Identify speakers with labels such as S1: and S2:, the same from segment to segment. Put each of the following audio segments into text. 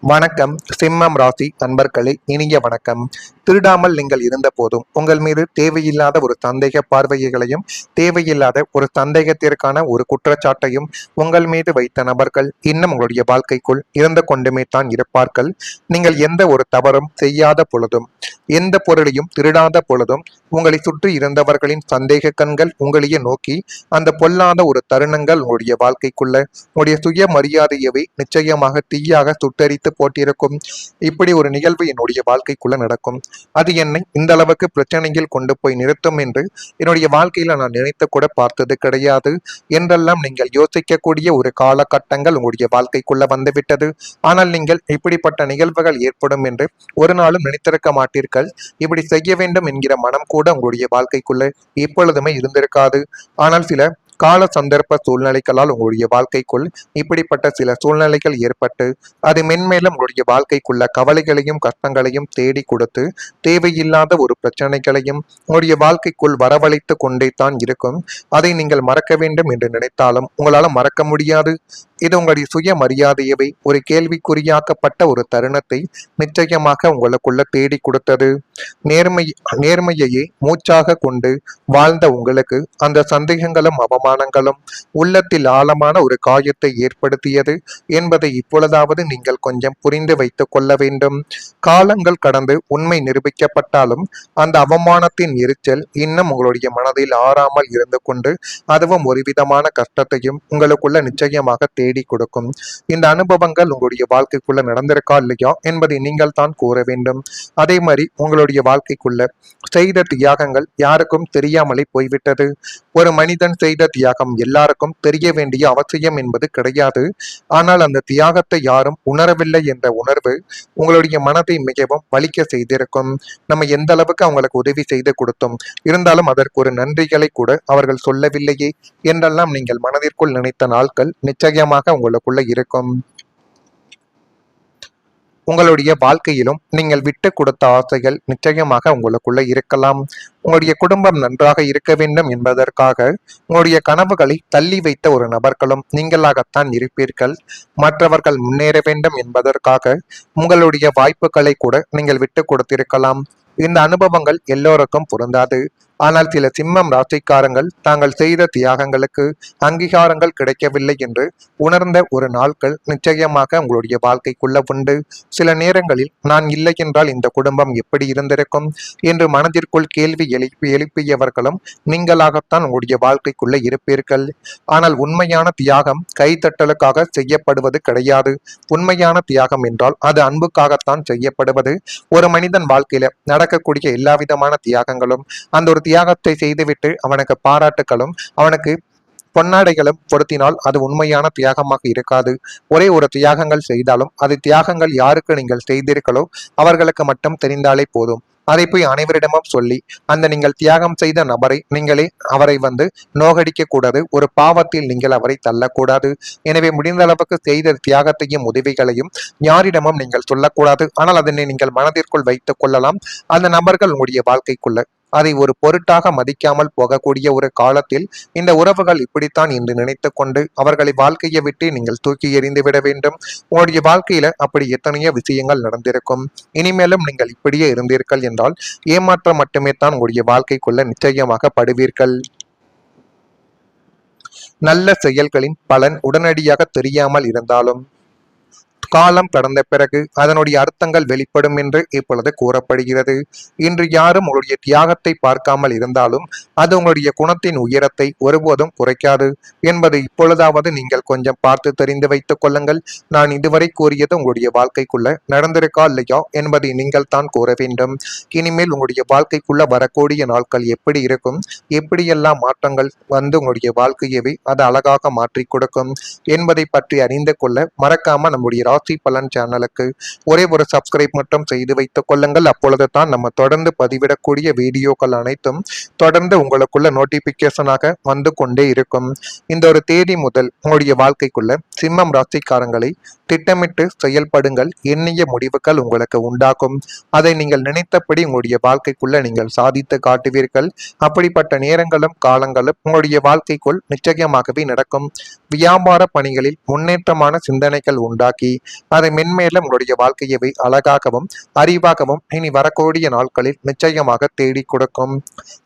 S1: வணக்கம். சிம்மம் ராசி நண்பர்களே, இனிய வணக்கம். திருடாமல் நீங்கள் இருந்த போதும் உங்கள் மீது தேவையில்லாத ஒரு சந்தேக பார்வைகளையும் தேவையில்லாத ஒரு சந்தேகத்திற்கான ஒரு குற்றச்சாட்டையும் உங்கள் மீது வைத்த நபர்கள் இன்னும் உங்களுடைய வாழ்க்கைக்குள் இருந்து கொண்டுமே தான் இருப்பார்கள். நீங்கள் எந்த ஒரு தவறும் செய்யாத பொழுதும் எந்த பொருளையும் திருடாத பொழுதும் உங்களை சுற்றி இருந்தவர்களின் சந்தேக கண்கள் உங்களையே நோக்கி அந்த பொல்லாத ஒரு தருணங்கள் உங்களுடைய வாழ்க்கைக்குள்ள உங்களுடைய சுய மரியாதையவே நிச்சயமாக தீயாக சுட்டரித்து போட்டிருக்கும். இப்படி ஒரு நிகழ்வு என்னுடைய வாழ்க்கைக்குள்ள நடக்கும். அது என்னை இந்த அளவுக்கு பிரச்சனையில் கொண்டு போய் நிறுத்தும் என்று என்னுடைய வாழ்க்கையில நான் நினைத்து கூட பார்த்தது கிடையாது என்றெல்லாம் நீங்கள் யோசிக்கக்கூடிய ஒரு காலகட்டங்கள் உங்களுடைய வாழ்க்கைக்குள்ள வந்துவிட்டது. ஆனால் நீங்கள் இப்படிப்பட்ட நிகழ்வுகள் ஏற்படும் என்று ஒரு நாளும் நினைத்திருக்க மாட்டீர்கள். இப்படி செய்ய வேண்டும் என்கிற மனம் கூட உங்களுடைய வாழ்க்கைக்குள்ள எப்பொழுதுமே இருந்திருக்காது. ஆனால் சில கால சந்தர்ப்ப சூழ்நிலைகளால் உங்களுடைய வாழ்க்கைக்குள் இப்படிப்பட்ட சில சூழ்நிலைகள் ஏற்பட்டு அது மென்மேலும் உங்களுடைய வாழ்க்கைக்குள்ள கவலைகளையும் கஷ்டங்களையும் தேடி கொடுத்து தேவையில்லாத ஒரு பிரச்சனைகளையும் உங்களுடைய வாழ்க்கைக்குள் வரவழைத்து கொண்டே தான் இருக்கும். அதை நீங்கள் மறக்க வேண்டும் என்று நினைத்தாலும் உங்களால் மறக்க முடியாது. இது உங்களுடைய சுய மரியாதையவை ஒரு கேள்விக்குறியாக்கப்பட்ட ஒரு தருணத்தை நிச்சயமாக உங்களுக்குள்ள தேடி கொடுத்தது. நேர்மையையே மூச்சாக கொண்டு வாழ்ந்த உங்களுக்கு அந்த சந்தேகங்களும் அவமானங்களும் உள்ளத்தில் ஆழமான ஒரு காயத்தை ஏற்படுத்தியது என்பதை இப்பொழுதாவது நீங்கள் கொஞ்சம் புரிந்து வைத்துக் கொள்ள வேண்டும். காலங்கள் கடந்து உண்மை நிரூபிக்கப்பட்டாலும் அந்த அவமானத்தின் எரிச்சல் இன்னும் உங்களுடைய மனதில் ஆறாமல் இருந்து கொண்டு அதுவும் ஒரு விதமான கஷ்டத்தையும் உங்களுக்குள்ள நிச்சயமாக தேடி கொடுக்கும். இந்த அனுபவங்கள் உங்களுடைய வாழ்க்கைக்குள்ள நடந்திருக்கா இல்லையா என்பதை நீங்கள் தான் கூற வேண்டும். அதே மாதிரி உங்களுடைய வாழ்க்கைக்குள்ள செய்த தியாகங்கள் யாருக்கும் தெரியாமலே போய்விட்டது. ஒரு மனிதன் செய்த தியாகம் எல்லாருக்கும் தெரிய வேண்டிய அவசியம் என்பது கிடையாது. ஆனால் அந்த தியாகத்தை யாரும் உணரவில்லை என்ற உணர்வு உங்களுடைய மனதை மிகவும் வலிக்க செய்திருக்கும். நம்ம எந்த அளவுக்கு அவங்களுக்கு உதவி செய்து கொடுத்தோம், இருந்தாலும் அதற்கு ஒரு நன்றிகளை கூட அவர்கள் சொல்லவில்லையே என்றெல்லாம் நீங்கள் மனதிற்குள் நினைத்த நாட்கள் நிச்சயமாக உங்களுக்குள்ள இருக்கும். உங்களுடைய வாழ்க்கையிலும் நீங்கள் விட்டு கொடுத்த ஆசைகள் நிச்சயமாக உங்களுக்குள்ள இருக்கலாம். உங்களுடைய குடும்பம் நன்றாக இருக்க வேண்டும் என்பதற்காக உங்களுடைய கனவுகளை தள்ளி வைத்த ஒரு நபர்களும் நீங்களாகத்தான் இருப்பீர்கள். மற்றவர்கள் முன்னேற வேண்டும் என்பதற்காக உங்களுடைய வாய்ப்புகளை கூட நீங்கள் விட்டு கொடுத்திருக்கலாம். இந்த அனுபவங்கள் எல்லோருக்கும் பொருந்தாது. ஆனால் சில சிம்மம் ராசிக்காரங்கள் தாங்கள் செய்த தியாகங்களுக்கு அங்கீகாரங்கள் கிடைக்கவில்லை என்று உணர்ந்த ஒரு நாட்கள் நிச்சயமாக உங்களுடைய வாழ்க்கைக்குள்ள உண்டு. சில நேரங்களில் நான் இல்லை என்றால் இந்த குடும்பம் எப்படி இருந்திருக்கும் என்று மனதிற்குள் கேள்வி எழுப்பியவர்களும் நீங்களாகத்தான் உங்களுடைய வாழ்க்கைக்குள்ள இருப்பீர்கள். ஆனால் உண்மையான தியாகம் கைத்தட்டலுக்காக செய்யப்படுவது கிடையாது. உண்மையான தியாகம் என்றால் அது அன்புக்காகத்தான் செய்யப்படுவது. ஒரு மனிதன் வாழ்க்கையில நடக்கக்கூடிய எல்லா விதமான தியாகங்களும் அந்த ஒரு தியாகத்தை செய்துவிட்டு அவனுக்கு பாராட்டுகளும் அவனுக்கு பொன்னாடைகளும் பொருத்தினால் அது உண்மையான தியாகமாக இருக்காது. ஒரே ஒரு தியாகங்கள் செய்தாலும் அது தியாகங்கள் யாருக்கு நீங்கள் செய்தீர்களோ அவர்களுக்கு மட்டும் தெரிந்தாலே போதும். அதை போய் அனைவரிடமும் சொல்லி அந்த நீங்கள் தியாகம் செய்த நபரை நீங்களே அவரை நோகடிக்க கூடாது. ஒரு பாவத்தில் நீங்கள் அவரை தள்ளக்கூடாது. எனவே முடிந்த அளவுக்கு செய்த தியாகத்தையும் உதவிகளையும் யாரிடமும் நீங்கள் சொல்லக்கூடாது. ஆனால் அதனை நீங்கள் மனதிற்குள் வைத்துக் கொள்ளலாம். அந்த நபர்கள் உங்களுடைய வாழ்க்கைக்குள்ள அதை ஒரு பொருட்டாக மதிக்காமல் போகக்கூடிய ஒரு காலத்தில் இந்த உறவுகள் இப்படித்தான் என்று நினைத்து கொண்டு அவர்களை வாழ்க்கையை விட்டு நீங்கள் தூக்கி எறிந்து விட வேண்டும். உங்களுடைய வாழ்க்கையில அப்படி எத்தனையோ விஷயங்கள் நடந்திருக்கும். இனிமேலும் நீங்கள் இப்படியே இருந்தீர்கள் என்றால் ஏமாற்றம் மட்டுமே தான் உங்களுடைய வாழ்க்கைக்குள்ள நிச்சயமாக படுவீர்கள். நல்ல செயல்களின் பலன் உடனடியாக தெரியாமல் இருந்தாலும் காலம் கடந்த பிறகு அதனுடைய அர்த்தங்கள் வெளிப்படும் என்று இப்பொழுது கூறப்படுகிறது. இன்று யாரும் உங்களுடைய தியாகத்தை பார்க்காமல் இருந்தாலும் அது உங்களுடைய குணத்தின் உயரத்தை ஒருபோதும் குறைக்காது என்பது இப்பொழுதாவது நீங்கள் கொஞ்சம் பார்த்து தெரிந்து வைத்துக் கொள்ளுங்கள். நான் இதுவரை கூறியது உங்களுடைய வாழ்க்கைக்குள்ள நடந்திருக்கா இல்லையா என்பதை நீங்கள் தான் கூற வேண்டும். இனிமேல் உங்களுடைய வாழ்க்கைக்குள்ள வரக்கூடிய நாட்கள் எப்படி இருக்கும், எப்படியெல்லாம் மாற்றங்கள் உங்களுடைய வாழ்க்கையவே அது அழகாக மாற்றி கொடுக்கும் என்பதை பற்றி அறிந்து கொள்ள மறக்காம நம்முடைய ராசி பலன் சேனலுக்கு ஒரே ஒரு சப்ஸ்கிரைப் மட்டும் செய்து வைத்துக் கொள்ளுங்கள். அப்பொழுது தான் நம்ம தொடர்ந்து பதிவிடக்கூடிய வீடியோக்கள் அனைத்தும் தொடர்ந்து உங்களுக்குள்ள நோட்டிபிகேஷனாக வந்து கொண்டே இருக்கும். இந்த ஒரு தேதி முதல் உங்களுடைய வாழ்க்கைக்குள்ள சிம்மம் ராசிக்காரங்களை திட்டமிட்டு செயல்படுங்கள். எண்ணிய முடிவுகள் உங்களுக்கு உண்டாகும். அதை நீங்கள் நினைத்தபடி உங்களுடைய வாழ்க்கைக்குள்ள நீங்கள் சாதித்து காட்டுவீர்கள். அப்படிப்பட்ட நேரங்களும் காலங்களும் உங்களுடைய வாழ்க்கைக்குள் நிச்சயமாகவே நடக்கும். வியாபார பணிகளில் முன்னேற்றமான சிந்தனைகள் உண்டாக்கி அதை மென்மேலும் உங்களுடைய வாழ்க்கையவை அழகாகவும் அறிவாகவும் இனி வரக்கூடிய நாட்களில் நிச்சயமாக தேடி கொடுக்கும்.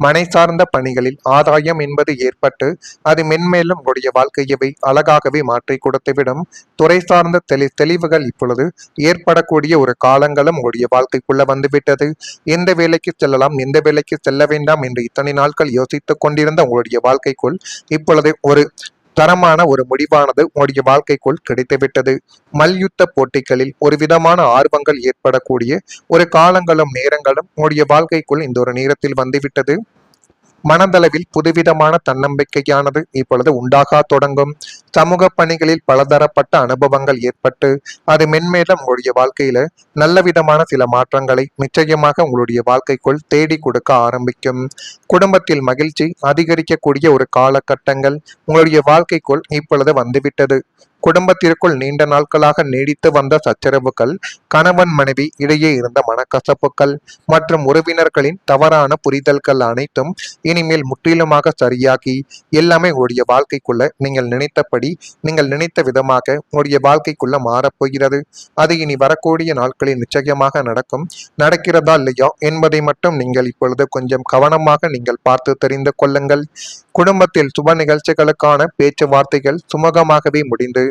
S1: மனை சார்ந்த பணிகளில் ஆதாயம் என்பது ஏற்பட்டு அது மென்மேலும் உங்களுடைய வாழ்க்கையவை அழகாகவே மாற்றி கொடுத்துவிடும். துறை சார்ந்த தெளிவுகள் இப்பொழுது ஏற்படக்கூடிய ஒரு காலங்களும் உங்களுடைய வாழ்க்கைக்குள்ள வந்துவிட்டது. எந்த வேலைக்கு செல்லலாம், எந்த வேலைக்கு செல்ல வேண்டாம் என்று இத்தனை நாட்கள் யோசித்துக் கொண்டிருந்த உங்களுடைய வாழ்க்கைக்குள் இப்பொழுது ஒரு தரமான ஒரு முடிவானது உங்களுடைய வாழ்க்கைக்குள் கிடைத்துவிட்டது. மல்யுத்த போட்டிகளில் ஒரு விதமான ஆர்வங்கள் ஏற்படக்கூடிய ஒரு காலங்களும் நேரங்களும் உங்களுடைய வாழ்க்கைக்குள் இந்த ஒரு நேரத்தில் வந்துவிட்டது. மனதளவில் புதுவிதமான தன்னம்பிக்கையானது இப்பொழுது உண்டாக தொடங்கும். சமூக பணிகளில் பலதரப்பட்ட அனுபவங்கள் ஏற்பட்டு அது மென்மேலும் உங்களுடைய வாழ்க்கையில நல்ல விதமான சில மாற்றங்களை நிச்சயமாக உங்களுடைய வாழ்க்கைக்குள் தேடி கொடுக்க ஆரம்பிக்கும். குடும்பத்தில் மகிழ்ச்சி அதிகரிக்கக்கூடிய ஒரு காலகட்டங்கள் உங்களுடைய வாழ்க்கைக்குள் இப்பொழுது வந்துவிட்டது. குடும்பத்திற்குள் நீண்ட நாட்களாக நீடித்து வந்த சச்சரவுகள், கணவன் மனைவி இடையே இருந்த மனக்கசப்புகள் மற்றும் உறவினர்களின் தவறான புரிதல்கள் அனைத்தும் இனிமேல் முற்றிலுமாக சரியாகி எல்லாமே உங்களுடைய வாழ்க்கைக்குள்ள நீங்கள் நினைத்தபடி, நீங்கள் நினைத்த விதமாக உங்களுடைய வாழ்க்கைக்குள்ள மாறப்போகிறது. அது இனி வரக்கூடிய நாட்களில் நிச்சயமாக நடக்கும். நடக்கிறதா இல்லையா என்பதை மட்டும் நீங்கள் இப்பொழுது கொஞ்சம் கவனமாக நீங்கள் பார்த்து தெரிந்து கொள்ளுங்கள். குடும்பத்தில் சுப நிகழ்ச்சிகளுக்கான பேச்சுவார்த்தைகள் சுமூகமாகவே முடிந்து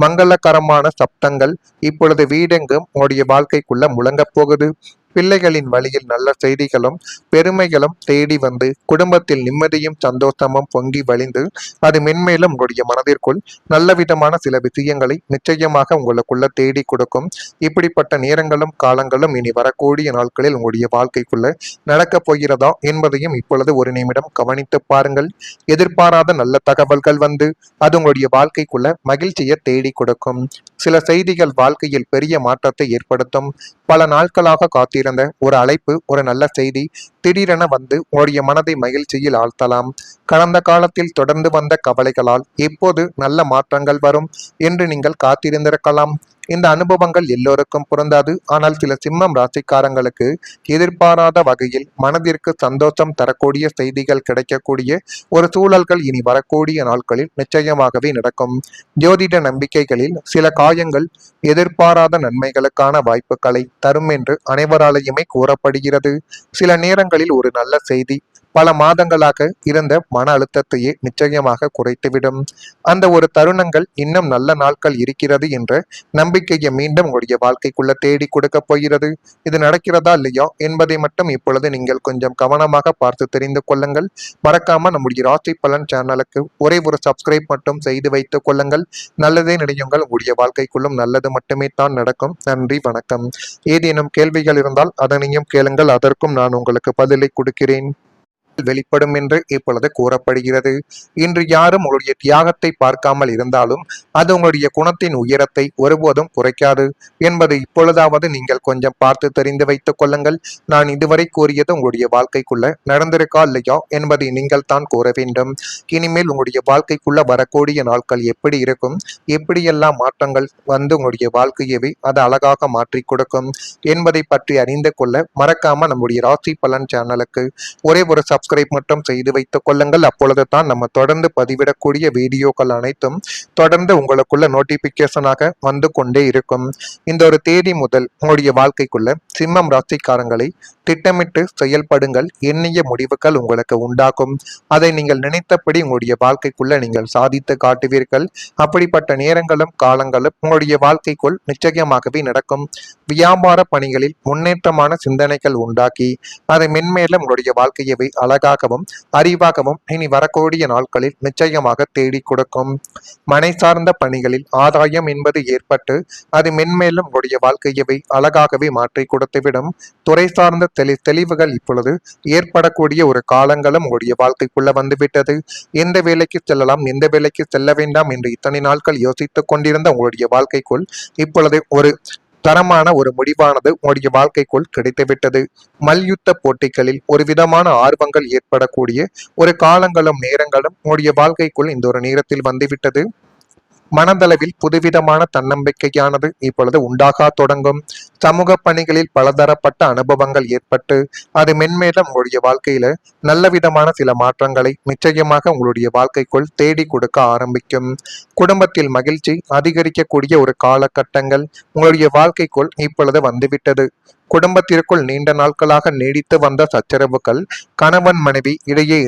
S1: மங்களகரமான சப்தங்கள் இப்பொழுது வீடெங்கும் உங்களுடைய வாழ்க்கைக்குள்ள முழங்கப் போகுது. பிள்ளைகளின் வழியில் நல்ல செய்திகளும் பெருமைகளும் தேடி வந்து குடும்பத்தில் நிம்மதியும் சந்தோஷமும் பொங்கி வழிந்து அது மென்மேலும் உங்களுடைய மனதிற்குள் நல்ல விதமான சில விஷயங்களை நிச்சயமாக உங்களுக்குள்ள தேடி கொடுக்கும். இப்படிப்பட்ட நேரங்களும் காலங்களும் இனி வரக்கூடிய நாட்களில் உங்களுடைய வாழ்க்கைக்குள்ள நடக்கப் போகிறதா என்பதையும் இப்பொழுது ஒரு நிமிடம் கவனித்து பாருங்கள். எதிர்பாராத நல்ல தகவல்கள் வந்து அது உங்களுடைய வாழ்க்கைக்குள்ள மகிழ்ச்சியை தேடி கொடுக்கும். சில செய்திகள் வாழ்க்கையில் பெரிய மாற்றத்தை ஏற்படுத்தும். பல நாட்களாக காத்திருந்த ஒரு அழைப்பு, ஒரு நல்ல செய்தி திடீரென வந்து உங்களுடைய மனதை மகிழ்ச்சியில் ஆழ்த்தலாம். கடந்த காலத்தில் தொடர்ந்து வந்த கவலைகளால் எப்போது நல்ல மாற்றங்கள் வரும் என்று நீங்கள் காத்திருந்திருக்கலாம். இந்த அனுபவங்கள் எல்லோருக்கும் பொருந்தாது. ஆனால் சில சிம்மம் ராசிக்காரங்களுக்கு எதிர்பாராத வகையில் மனதிற்கு சந்தோஷம் தரக்கூடிய செய்திகள் கிடைக்கக்கூடிய ஒரு சூழல்கள் இனி வரக்கூடிய நாட்களில் நிச்சயமாகவே நடக்கும். ஜோதிட நம்பிக்கைகளில் சில காயங்கள் எதிர்பாராத நன்மைகளுக்கான வாய்ப்புகளை தரும் என்று அனைவராலேயுமே கூறப்படுகிறது. சில நேரங்களில் ஒரு நல்ல செய்தி பல மாதங்களாக இருந்த மன அழுத்தத்தையே நிச்சயமாக குறைத்துவிடும். அந்த ஒரு தருணங்கள் இன்னும் நல்ல நாட்கள் இருக்கிறது என்ற நம்பிக்கையை மீண்டும் உங்களுடைய வாழ்க்கைக்குள்ள தேடி கொடுக்க போகிறது. இது நடக்கிறதா இல்லையா என்பதை மட்டும் இப்பொழுது நீங்கள் கொஞ்சம் கவனமாக பார்த்து தெரிந்து கொள்ளுங்கள். மறக்காம நம்முடைய ராசி பலன் சேனலுக்கு ஒரே ஒரு சப்ஸ்கிரைப் மட்டும் செய்து வைத்துக் கொள்ளுங்கள். நல்லதே நினையுங்கள். உங்களுடைய வாழ்க்கைக்குள்ளும் நல்லது மட்டுமே தான் நடக்கும். நன்றி, வணக்கம். ஏதேனும் கேள்விகள் இருந்தால் அதனையும் கேளுங்கள். அதற்கும் நான் உங்களுக்கு பதிலை கொடுக்கிறேன். வெளிப்படும் என்று இப்பொழுது கூறப்படுகிறது. இன்று யாரும் உங்களுடைய தியாகத்தை பார்க்காமல் இருந்தாலும் அது உங்களுடைய குணத்தின் உயரத்தை ஒருபோதும் குறைக்காது என்பது இப்பொழுதாவது நீங்கள் கொஞ்சம் பார்த்து தெரிந்து வைத்துக் கொள்ளுங்கள். நான் இதுவரை கூறியது உங்களுடைய வாழ்க்கைக்குள்ள நடந்திருக்கா இல்லையா என்பதை நீங்கள் தான் கூற வேண்டும். இனிமேல் உங்களுடைய வாழ்க்கைக்குள்ள வரக்கூடிய நாட்கள் எப்படி இருக்கும், எப்படியெல்லாம் மாற்றங்கள் வந்து உங்களுடைய வாழ்க்கையவே அது அழகாக மாற்றி கொடுக்கும் என்பதை பற்றி அறிந்து கொள்ள மறக்காம நம்முடைய ராசி பலன் சேனலுக்கு ஒரே ஒரு சப்ஸ்கிரைப் மட்டும் செய்து வைத்துக் கொள்ளுங்கள். அப்பொழுது தான் நம்ம தொடர்ந்து பதிவிடக்கூடிய வீடியோக்கள் அனைத்தும் தொடர்ந்து உங்களுக்குள்ள நோட்டிபிகேஷனாக வந்து கொண்டே இருக்கும். இந்த ஒரு தேதி முதல் உங்களுடைய வாழ்க்கைக்குள்ள சிம்மம் ராசிக்காரங்களை திட்டமிட்டு செயல்படுங்கள். எண்ணிய முடிவுகள் உங்களுக்கு உண்டாகும். அதை நீங்கள் நினைத்தபடி உங்களுடைய வாழ்க்கைக்குள்ள நீங்கள் சாதித்து காட்டுவீர்கள். அப்படிப்பட்ட நேரங்களும் காலங்களும் உங்களுடைய வாழ்க்கைக்குள் நிச்சயமாகவே நடக்கும். வியாபார பணிகளில் முன்னேற்றமான சிந்தனைகள் உண்டாக்கி அதை மென்மேலும் உங்களுடைய வாழ்க்கையவை அழகாகவும் அறிவாகவும் இனி வரக்கூடிய நாட்களில் நிச்சயமாக தேடி கொடுக்கும். மனை சார்ந்த பணிகளில் ஆதாயம் என்பது ஏற்பட்டு அது மென்மேலும் உங்களுடைய வாழ்க்கையவை அழகாகவே மாற்றி கொடுத்துவிடும். துறை சார்ந்த தெளிவுகள் இப்பொழுது ஏற்படக்கூடிய ஒரு காலங்களும் உங்களுடைய வாழ்க்கைக்குள்ள வந்துவிட்டது. எந்த வேலைக்கு செல்லலாம், எந்த வேலைக்கு செல்ல வேண்டாம் என்று இத்தனை நாட்கள் யோசித்துக் கொண்டிருந்த உங்களுடைய வாழ்க்கைக்குள் இப்பொழுது ஒரு தரமான ஒரு முடிவானது உங்களுடைய வாழ்க்கைக்குள் கிடைத்துவிட்டது. மல்யுத்த போட்டிகளில் ஒரு விதமான ஆர்வங்கள் ஏற்படக்கூடிய ஒரு காலங்களும் நேரங்களும் உங்களுடைய வாழ்க்கைக்குள் இந்த ஒரு நேரத்தில் வந்துவிட்டது. மனதளவில் புதுவிதமான தன்னம்பிக்கையானது இப்பொழுது உண்டாக தொடங்கும். சமூக பணிகளில் பலதரப்பட்ட அனுபவங்கள் ஏற்பட்டு அது மென்மேலும் உங்களுடைய வாழ்க்கையில நல்ல விதமான சில மாற்றங்களை நிச்சயமாக உங்களுடைய வாழ்க்கைக்குள் தேடி கொடுக்க ஆரம்பிக்கும். குடும்பத்தில் மகிழ்ச்சி அதிகரிக்கக்கூடிய ஒரு காலகட்டங்கள் உங்களுடைய வாழ்க்கைக்குள் இப்பொழுது வந்துவிட்டது. குடும்பத்திற்குள் நீண்ட நாட்களாக நீடித்து வந்த சச்சரவுகள், கணவன் மனைவி இடையே